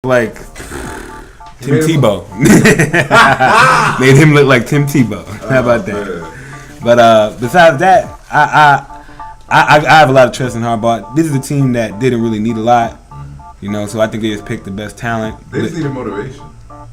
like Tim Tebow. Made him look like Tim Tebow. How about that? Man. But besides that, I have a lot of trust in Harbaugh. This is a team that didn't really need a lot, so I think they just picked the best talent. They just needed motivation.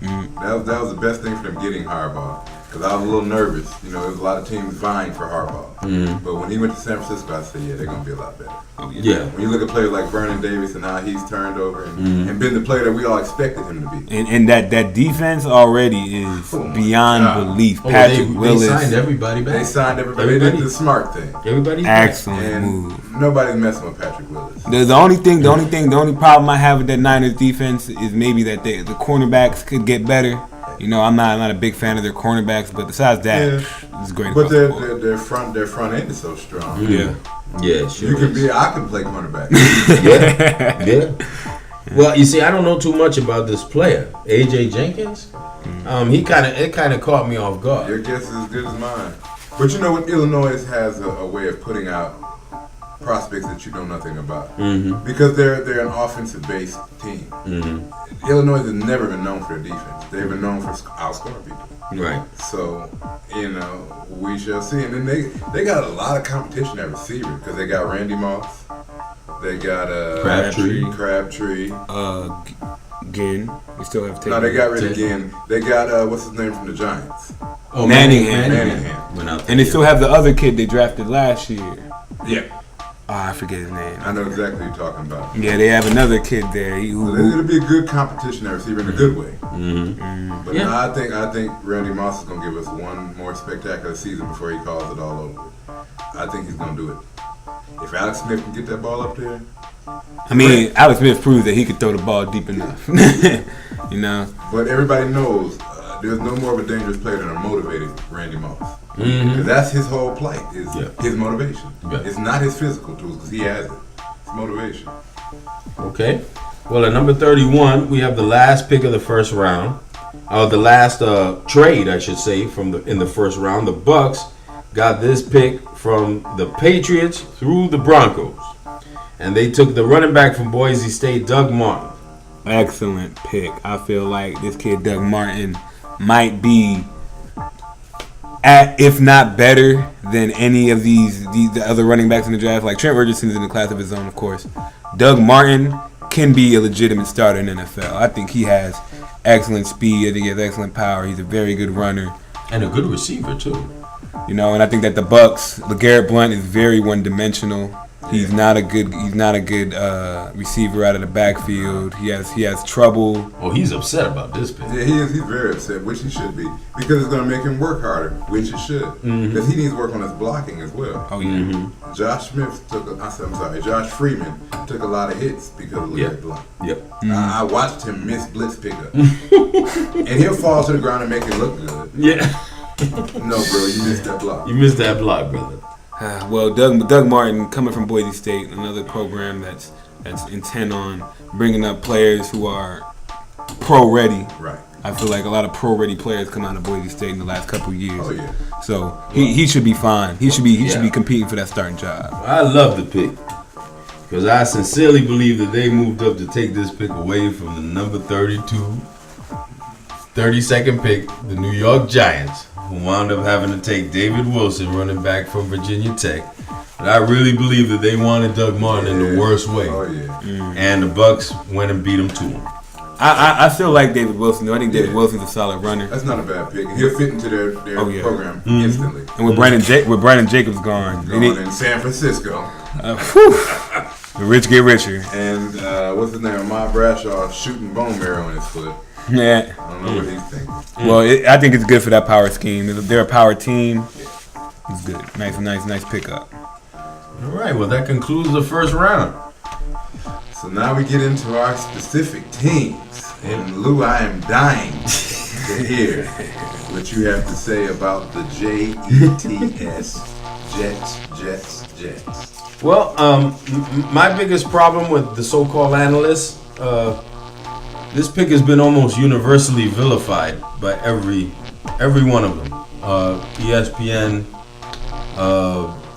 That was the best thing for them getting Harbaugh. Because I was a little nervous. There was a lot of teams vying for Harbaugh. But when he went to San Francisco, I said, yeah, they're going to be a lot better. Yeah. When you look at players like Vernon Davis and how he's turned over and been the player that we all expected him to be. And that defense already is beyond belief. Patrick Willis. They signed everybody back. They signed everybody. They did the smart thing. Everybody's excellent move. Nobody's messing with Patrick Willis. The only problem I have with that Niners defense is maybe that the cornerbacks could get better. I'm not a big fan of their cornerbacks, but besides that, it's great. But their front end is so strong. Yeah, sure. I can play cornerback. yeah. Well, you see, I don't know too much about this player, AJ Jenkins. It kind of caught me off guard. Your guess is as good as mine. But you know what? Illinois has a way of putting out prospects that you know nothing about because they're an offensive-based team. Illinois has never been known for their defense. They've been known for outscoring people. Right. So we shall see. And then they got a lot of competition at receiver because they got Randy Moss, they got Crabtree. Ginn. We still have. No, they got rid of Ginn. They got what's his name from the Giants? Oh, Manningham. Went out and they still have the other kid they drafted last year. Yeah. Oh, I forget his name. I know exactly what you're talking about. Yeah, they have another kid there. It'll be a good competition at receiver in a good way. But I think Randy Moss is going to give us one more spectacular season before he calls it all over. I think he's going to do it. If Alex Smith can get that ball up there. Alex Smith proved that he could throw the ball deep enough. But everybody knows there's no more of a dangerous player than a motivated Randy Moss. Because that's his whole plight, is his motivation. Yeah. It's not his physical tools, because he has it. It's motivation. Okay. Well, at number 31, we have the last pick of the first round. The last trade, I should say, in the first round. The Bucks got this pick from the Patriots through the Broncos. And they took the running back from Boise State, Doug Martin. Excellent pick. I feel like this kid, Doug Martin, might be if not better than any of the other running backs in the draft. Like Trent Richardson is in the class of his own, of course. Doug Martin can be a legitimate starter in the NFL. I think he has excellent speed. I think he has excellent power. He's a very good runner. And a good receiver, too. And I think that the Bucks, LeGarrette Blount is very one-dimensional. He's not a good receiver out of the backfield. He has trouble. Oh, he's upset about this pick. Yeah, he is. He's very upset, which he should be, because it's going to make him work harder, which it should, because he needs to work on his blocking as well. Oh yeah. Josh Freeman took a lot of hits because of LeGarrette Blount. Yep. I watched him miss blitz pickup, and he'll fall to the ground and make it look good. Yeah. No, bro, you missed that block. You missed that block, brother. Well, Doug Martin, coming from Boise State, another program that's intent on bringing up players who are pro-ready. Right. I feel like a lot of pro-ready players come out of Boise State in the last couple of years. Oh yeah. So he should be fine. He should be competing for that starting job. I love the pick because I sincerely believe that they moved up to take this pick away from the number 32-32nd pick, the New York Giants, who wound up having to take David Wilson, running back from Virginia Tech. But I really believe that they wanted Doug Martin in the worst way. Oh, yeah. And the Bucks went and beat him to him. I still like David Wilson, though. I think David Wilson's a solid runner. That's not a bad pick. He'll fit into their program instantly. And with Brandon Jacobs gone in San Francisco. The rich get richer. And what's his name? Ahmad Bradshaw shooting bone marrow in his foot. Yeah. I don't know what he's thinking. Well, I think it's good for that power scheme. They're a power team. It's good. Nice pickup. All right. Well, that concludes the first round. So now we get into our specific teams. And Lou, I am dying to hear what you have to say about the JETS, Jets. Well, my biggest problem with the so-called analysts, this pick has been almost universally vilified by every one of them. ESPN,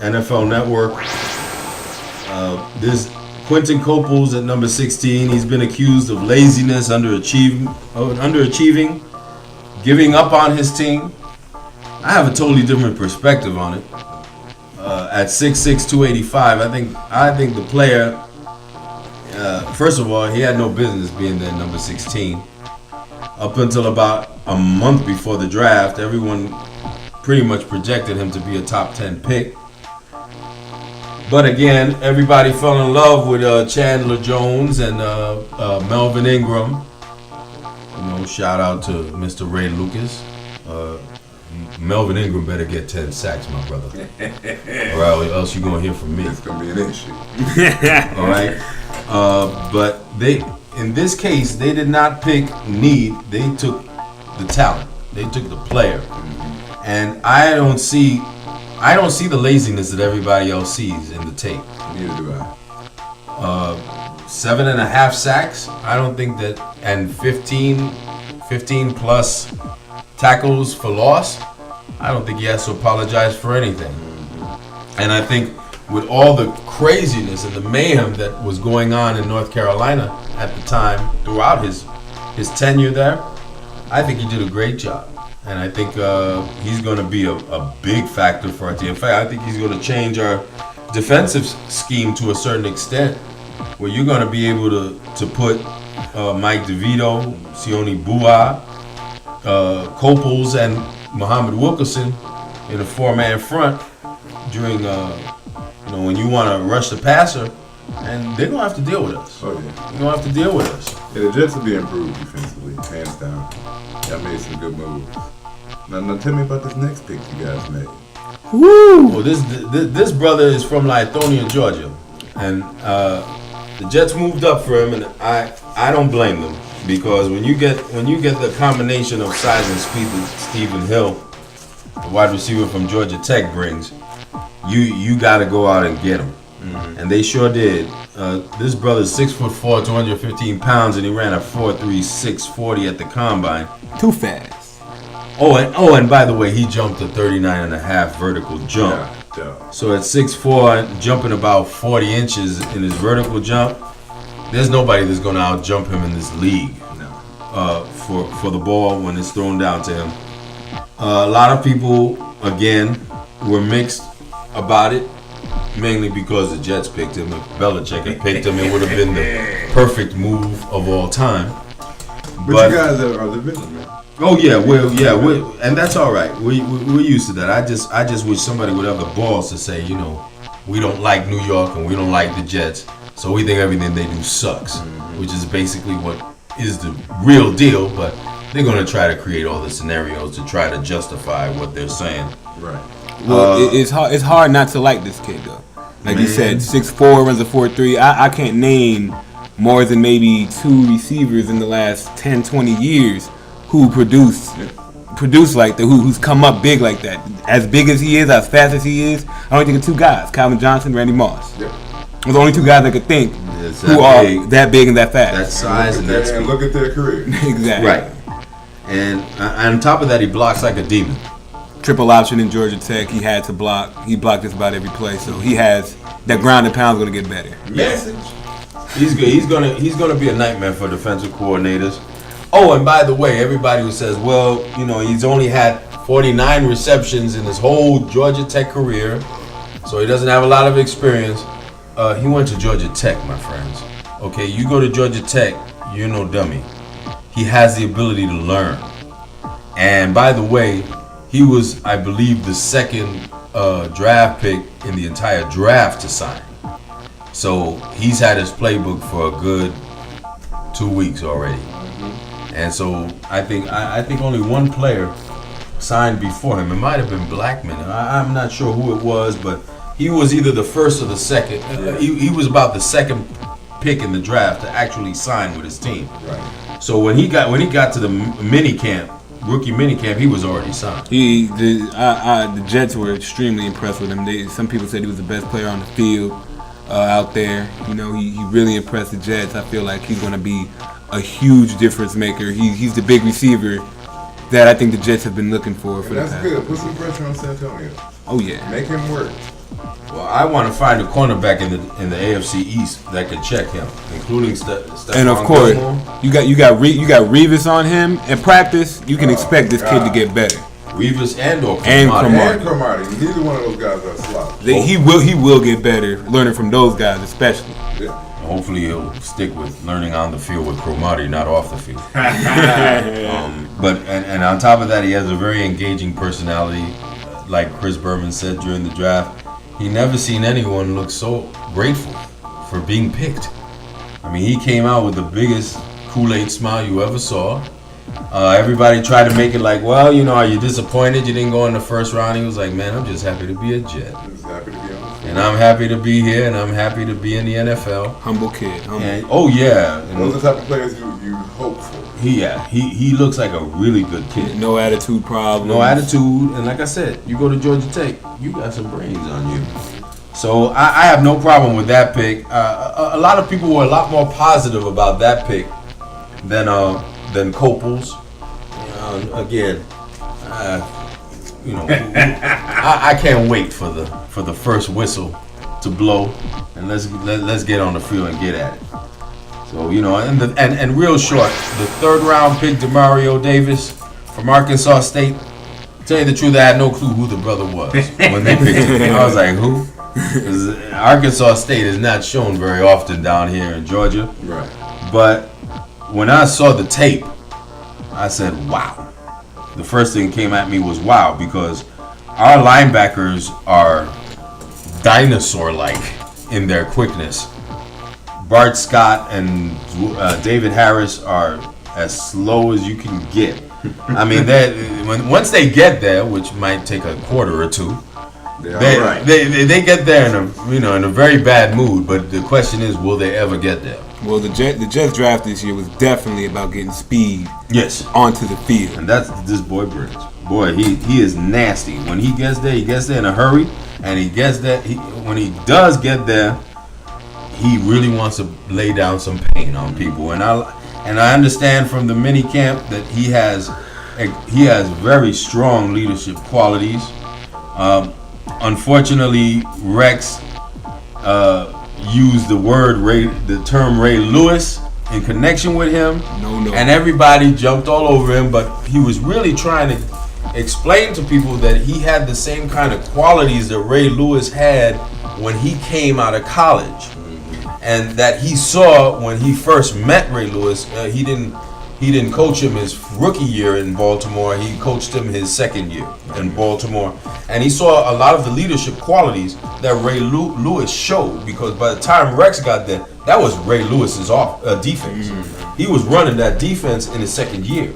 NFL Network. This Quentin Coples at number 16. He's been accused of laziness, underachieving, giving up on his team. I have a totally different perspective on it. At 6'6", 285, I think the player, first of all, he had no business being there, number 16. Up until about a month before the draft, everyone pretty much projected him to be a top 10 pick. But again, everybody fell in love with Chandler Jones and Melvin Ingram. Shout out to Mr. Ray Lucas. Melvin Ingram better get 10 sacks, my brother. Or else you're going to hear from me. It's going to be an issue. All right? But in this case, they did not pick need. They took the talent. They took the player. And I don't see the laziness that everybody else sees in the tape. Neither do I. 7.5 sacks. I don't think that, and 15 plus tackles for loss. I don't think he has to apologize for anything. And I think with all the craziness and the mayhem that was going on in North Carolina at the time, throughout his tenure there, I think he did a great job. And I think he's going to be a big factor for our team. In fact, I think he's going to change our defensive scheme to a certain extent, where you're going to be able to put Mike DeVito, Sione Bua, Coples, and Muhammad Wilkerson in a 4-man front during, when you want to rush the passer, and they're going to have to deal with us. Oh, yeah. They're going to have to deal with us. Yeah, the Jets will be improved defensively, hands down. Y'all made some good moves. Now tell me about this next pick you guys made. Woo! Well, this brother is from Lithonia, Georgia, and the Jets moved up for him, and I don't blame them, because when you get the combination of size and speed that Stephen Hill, the wide receiver from Georgia Tech, brings, you got to go out and get him, and they sure did. This brother's 6'4", 215 pounds, and he ran a 4.3 640 at the combine. Too fast. And by the way, he jumped a 39.5 vertical jump. Yeah. So at 6'4", jumping about 40 inches in his vertical jump, there's nobody that's going to out-jump him in this league. No. For the ball when it's thrown down to him. A lot of people, again, were mixed about it, mainly because the Jets picked him. If Belichick had picked him, it would have been the perfect move of all time. But you guys are the villain, man. Oh yeah, and that's all right. We're used to that. I just wish somebody would have the balls to say, we don't like New York and we don't like the Jets, so we think everything they do sucks, which is basically what is the real deal. But they're gonna try to create all the scenarios to try to justify what they're saying. Right. Well, it's hard not to like this kid though. Like you said, 6'4", runs a 4.3. I can't name more than maybe 2 receivers in the last 10, 20 years who produce like that, who's come up big like that. As big as he is, as fast as he is, I only think of 2 guys, Calvin Johnson, Randy Moss. Yep. Those are the only 2 guys I could think who are that big and that fast. That size and that speed. And look at their career. Exactly. Right. And on top of that, he blocks like a demon. Triple option in Georgia Tech, he had to block. He blocked just about every play, so he has that ground and pound's going to get better. Message. He's good. He's gonna be a nightmare for defensive coordinators. Oh, and by the way, everybody who says, well, he's only had 49 receptions in his whole Georgia Tech career, so he doesn't have a lot of experience. He went to Georgia Tech, my friends. Okay, you go to Georgia Tech, you're no dummy. He has the ability to learn. And by the way, he was, I believe, the second draft pick in the entire draft to sign. So he's had his playbook for a good 2 weeks already. And so I think only one player signed before him. It might have been Blackman. I'm not sure who it was, but he was either the first or the second. He was about the second pick in the draft to actually sign with his team. Right. So when he got to the rookie mini camp, he was already signed. The Jets were extremely impressed with him. Some people said he was the best player on the field out there. He really impressed the Jets. I feel like he's going to be a huge difference maker. He's the big receiver that I think the Jets have been looking for the past. That's good. Put some pressure on Santonio. Oh yeah. Make him work. Well, I want to find a cornerback in the AFC East that could check him, including Stephon And of course, Gilmore. you got Revis on him in practice. You can expect this kid to get better. Revis and Cromartie. Neither one of those guys are slouch. He will get better learning from those guys, especially. Yeah. Hopefully he'll stick with learning on the field with Cromartie, not off the field. But on top of that, he has a very engaging personality. Like Chris Berman said during the draft, he never seen anyone look so grateful for being picked. I mean, he came out with the biggest Kool-Aid smile you ever saw. Everybody tried to make it like, well, are you disappointed you didn't go in the first round? He was like, man, I'm just happy to be a Jet. I'm just happy to be on the field. And I'm happy to be here, and I'm happy to be in the NFL. Humble kid. And, oh, yeah. And those are the type of players you hope for. He looks like a really good kid. No attitude problem. No attitude. And like I said, you go to Georgia Tech, you got some brains on you. So I have no problem with that pick. A lot of people were a lot more positive about that pick than Copels. Again, I can't wait for the first whistle to blow, and let's get on the field and get at it. So and real short, the third round pick Demario Davis from Arkansas State. Tell you the truth, I had no clue who the brother was when they picked him. I was like, who? Because Arkansas State is not shown very often down here in Georgia. Right. But when I saw the tape, I said, wow. The first thing came at me was wow, because our linebackers are dinosaur-like in their quickness. Bart Scott and David Harris are as slow as you can get. I mean, once they get there, which might take a quarter or two, they get there in a very bad mood. But the question is, will they ever get there? Well, the Jets draft this year was definitely about getting speed onto the field. And that's this boy brings. Boy, he is nasty. When he gets there in a hurry. And he gets there, when he does get there, he really wants to lay down some pain on people. And I understand from the mini camp that he has very strong leadership qualities. Unfortunately, Rex used the term Ray Lewis in connection with him. No. And everybody jumped all over him, but he was really trying to explain to people that he had the same kind of qualities that Ray Lewis had when he came out of college. And that he saw when he first met Ray Lewis. He didn't coach him his rookie year in Baltimore. He coached him his second year in Baltimore. And he saw a lot of the leadership qualities that Ray Lewis showed, because by the time Rex got there, that was Ray Lewis's defense. He was running that defense in his second year.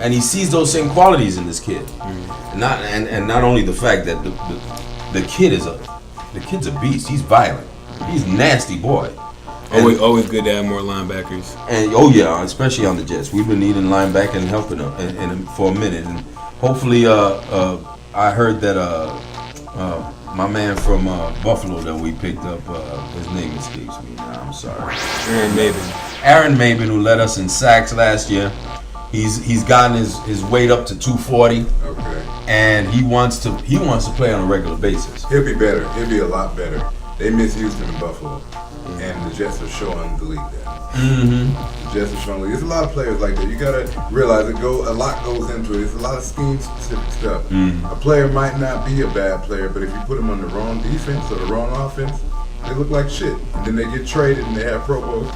And he sees those same qualities in this kid. And not only the fact that the kid's a beast. He's violent. He's a nasty boy. Always good to have more linebackers. And especially on the Jets. We've been needing linebacker and helping them for a minute. And hopefully, I heard that my man from Buffalo that we picked up, his name escapes me now. I'm sorry. Aaron Maben, who led us in sacks last year. He's gotten his weight up to 240. Okay. And he wants to play on a regular basis. He'll be better. He'll be a lot better. They misused him in Buffalo. And the Jets are showing the league that. The Jets are showing the league. There's a lot of players like that. You gotta realize a lot goes into it. It's a lot of scheme specific stuff. A player might not be a bad player, but if you put him on the wrong defense or the wrong offense, they look like shit. And then they get traded and they have Pro Bowl.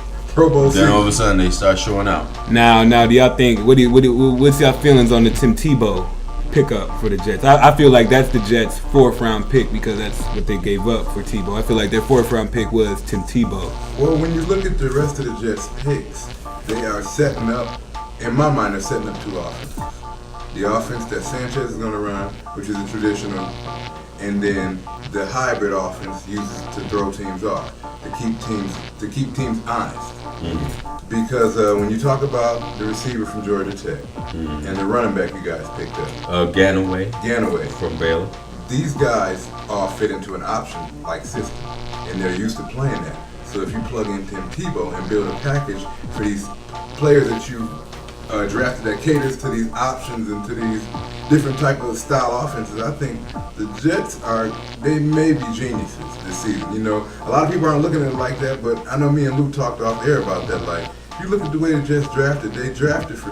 Then all of a sudden they start showing out. Now, do y'all think? What's y'all feelings on the Tim Tebow pickup for the Jets? I feel like that's the Jets' 4th round pick, because that's what they gave up for Tebow. I feel like their 4th round pick was Tim Tebow. Well, when you look at the rest of the Jets' picks, they are setting up, in my mind, they're setting up 2 offenses. The offense that Sanchez is going to run, which is a traditional, and then the hybrid offense uses to throw teams off, to keep teams honest. Because when you talk about the receiver from Georgia Tech and the running back you guys picked up, Ganaway from Baylor, these guys all fit into an option-like system, and they're used to playing that. So if you plug in Tim Tebow and build a package for these players that you drafted that caters to these options and to these different type of style offenses. I think the Jets they may be geniuses this season. You know, a lot of people aren't looking at it like that, but I know me and Luke talked off air about that. Like, if you look at the way the Jets drafted, they drafted for